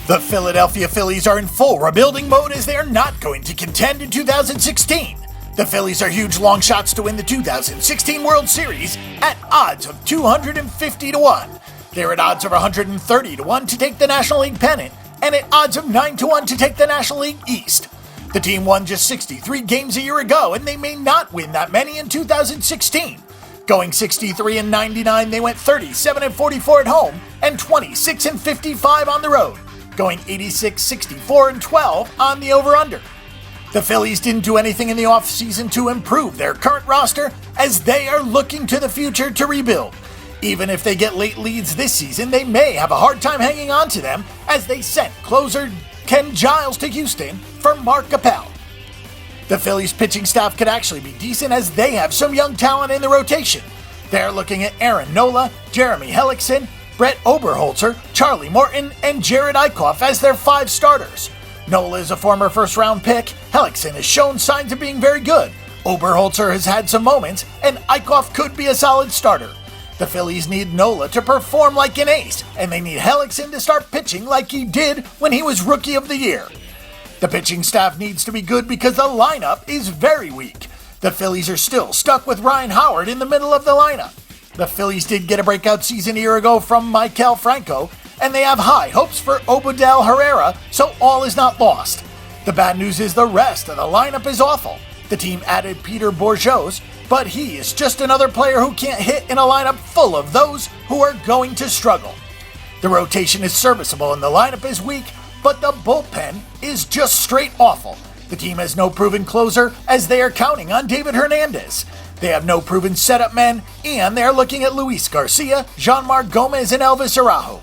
The Philadelphia Phillies are in full rebuilding mode as they are not going to contend in 2016. The Phillies are huge long shots to win the 2016 World Series at odds of 250 to 1. They're at odds of 130 to 1 to take the National League pennant and at odds of 9 to 1 to take the National League East. The team won just 63 games a year ago and they may not win that many in 2016. Going 63-99, they went 37-44 at home and 26-55 on the road. Going 86-64-12 on the over-under. The Phillies didn't do anything in the offseason to improve their current roster as they are looking to the future to rebuild. Even if they get late leads this season, they may have a hard time hanging on to them as they sent closer Ken Giles to Houston for Mark Appel. The Phillies pitching staff could actually be decent as they have some young talent in the rotation. They're looking at Aaron Nola, Jeremy Hellickson, Brett Oberholzer, Charlie Morton, and Jared Eichhoff as their 5 starters. Nola is a former first-round pick, Hellickson has shown signs of being very good, Oberholzer has had some moments, and Eichhoff could be a solid starter. The Phillies need Nola to perform like an ace, and they need Hellickson to start pitching like he did when he was Rookie of the Year. The pitching staff needs to be good because the lineup is very weak. The Phillies are still stuck with Ryan Howard in the middle of the lineup. The Phillies did get a breakout season a year ago from Maikel Franco, and they have high hopes for Obudel Herrera, so all is not lost. The bad news is the rest of the lineup is awful. The team added Peter Bourjos, but he is just another player who can't hit in a lineup full of those who are going to struggle. The rotation is serviceable and the lineup is weak, but the bullpen is just straight awful. The team has no proven closer as they are counting on David Hernandez. They have no proven setup men, and they are looking at Luis Garcia, Jeanmar Gomez, and Elvis Araujo.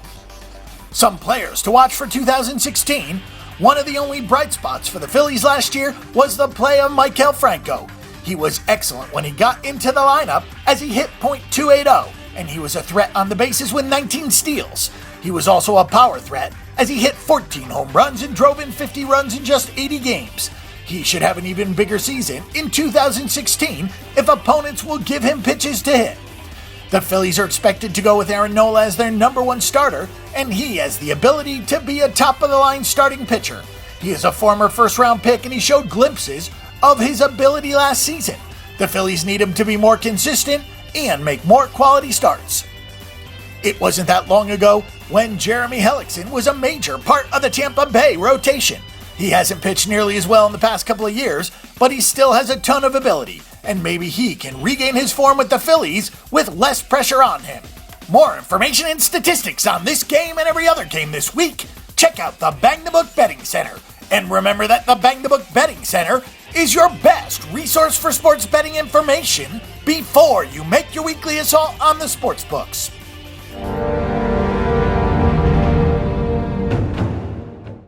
Some players to watch for 2016. One of the only bright spots for the Phillies last year was the play of Maikel Franco. He was excellent when he got into the lineup as he hit .280, and he was a threat on the bases with 19 steals. He was also a power threat as he hit 14 home runs and drove in 50 runs in just 80 games. He should have an even bigger season in 2016 if opponents will give him pitches to hit. The Phillies are expected to go with Aaron Nola as their number 1 starter, and he has the ability to be a top-of-the-line starting pitcher. He is a former first-round pick, and he showed glimpses of his ability last season. The Phillies need him to be more consistent and make more quality starts. It wasn't that long ago when Jeremy Hellickson was a major part of the Tampa Bay rotation. He hasn't pitched nearly as well in the past couple of years, but he still has a ton of ability, and maybe he can regain his form with the Phillies with less pressure on him. More information and statistics on this game and every other game this week, check out the Bang the Book Betting Center. And remember that the Bang the Book Betting Center is your best resource for sports betting information before you make your weekly assault on the sports books.